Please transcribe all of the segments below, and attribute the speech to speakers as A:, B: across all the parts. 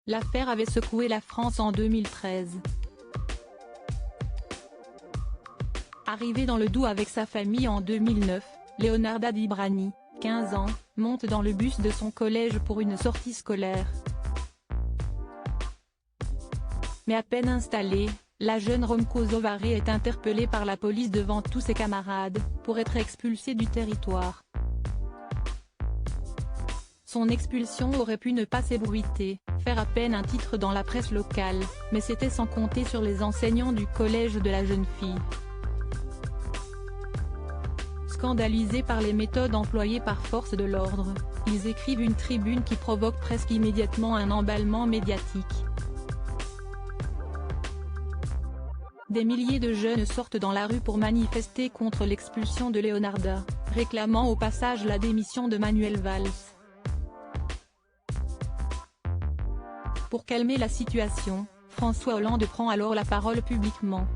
A: L'affaire avait secoué la France en 2013. Arrivé dans le Doubs avec sa famille en 2009, Leonarda Dibrani, 15 ans, monte dans le bus de son collège pour une sortie scolaire. Mais à peine installée, la jeune Rome Kosovari est interpellée par la police devant tous ses camarades, pour être expulsée du territoire. Son expulsion aurait pu ne pas s'ébruiter, faire à peine un titre dans la presse locale, mais c'était sans compter sur les enseignants du collège de la jeune fille. Scandalisés par les méthodes employées par force de l'ordre, ils écrivent une tribune qui provoque presque immédiatement un emballement médiatique. Des milliers de jeunes sortent dans la rue pour manifester contre l'expulsion de Leonarda, réclamant au passage la démission de Manuel Valls. Pour calmer la situation, François Hollande prend alors la parole publiquement.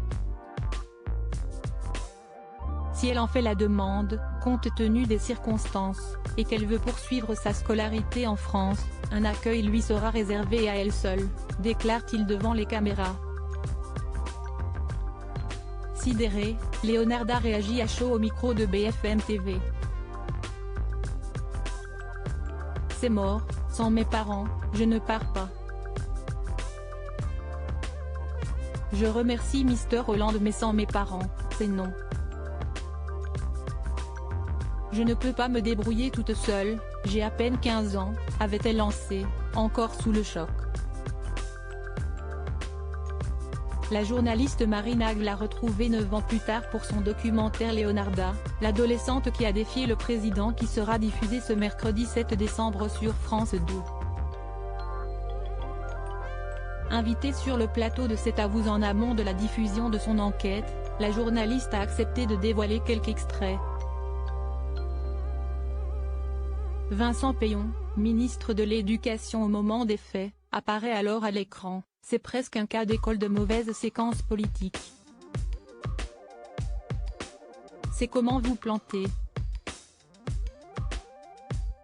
A: Si elle en fait la demande, compte tenu des circonstances, et qu'elle veut poursuivre sa scolarité en France, un accueil lui sera réservé à elle seule, déclare-t-il devant les caméras. Sidérée, Leonarda réagit à chaud au micro de BFM TV. C'est mort, sans mes parents, je ne pars pas. Je remercie Mr Hollande mais sans mes parents, c'est non. Je ne peux pas me débrouiller toute seule, j'ai à peine 15 ans, avait-elle lancé, encore sous le choc. La journaliste Marie Nag l'a retrouvée 9 ans plus tard pour son documentaire Leonarda, l'adolescente qui a défié le président qui sera diffusé ce mercredi 7 décembre sur France 2. Invitée sur le plateau de C'est à vous en amont de la diffusion de son enquête, la journaliste a accepté de dévoiler quelques extraits. Vincent Peillon, ministre de l'Éducation au moment des faits, apparaît alors à l'écran, c'est presque un cas d'école de mauvaise séquence politique. C'est comment vous planter.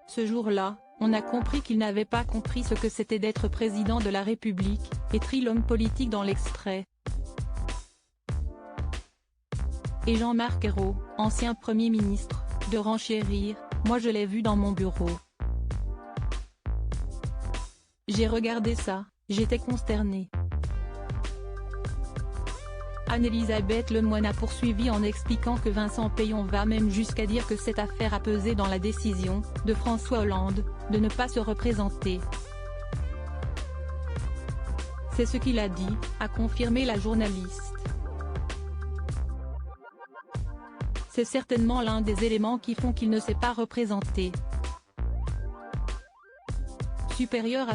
A: Ce jour-là, on a compris qu'il n'avait pas compris ce que c'était d'être président de la République, écrit l'homme politique dans l'extrait. Et Jean-Marc Ayrault, ancien Premier ministre, de renchérir, moi je l'ai vu dans mon bureau. J'ai regardé ça, j'étais consternée. Anne-Elisabeth Lemoine a poursuivi en expliquant que Vincent Peillon va même jusqu'à dire que cette affaire a pesé dans la décision, de François Hollande, de ne pas se représenter. C'est ce qu'il a dit, a confirmé la journaliste. C'est certainement l'un des éléments qui font qu'il ne s'est pas représenté.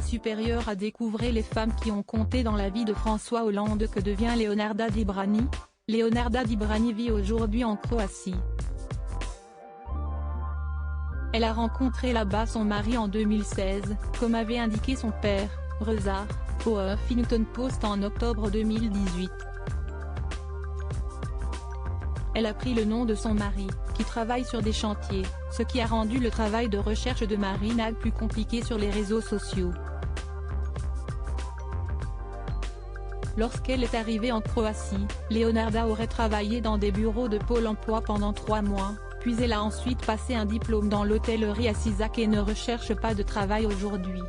A: Supérieur à découvrir les femmes qui ont compté dans la vie de François Hollande. Que devient Leonarda Dibrani? Leonarda Dibrani vit aujourd'hui en Croatie. Elle a rencontré là-bas son mari en 2016, comme avait indiqué son père, Reza, au Huffington Post en octobre 2018. Elle a pris le nom de son mari, qui travaille sur des chantiers, ce qui a rendu le travail de recherche de Marie Nag plus compliqué sur les réseaux sociaux. Lorsqu'elle est arrivée en Croatie, Leonarda aurait travaillé dans des bureaux de Pôle emploi pendant 3 mois, puis elle a ensuite passé un diplôme dans l'hôtellerie à Sisak et ne recherche pas de travail aujourd'hui.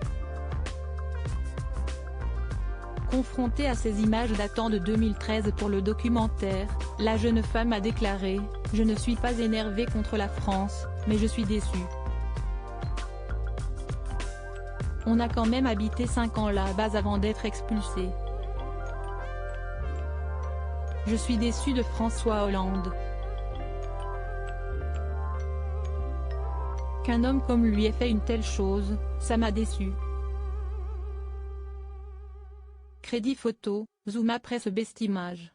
A: Confrontée à ces images datant de 2013 pour le documentaire, la jeune femme a déclaré « Je ne suis pas énervée contre la France, mais je suis déçue. On a quand même habité 5 ans là-bas avant d'être expulsé. Je suis déçue de François Hollande. Qu'un homme comme lui ait fait une telle chose, ça m'a déçue. » Crédit photo, Zooma Presse Best Image.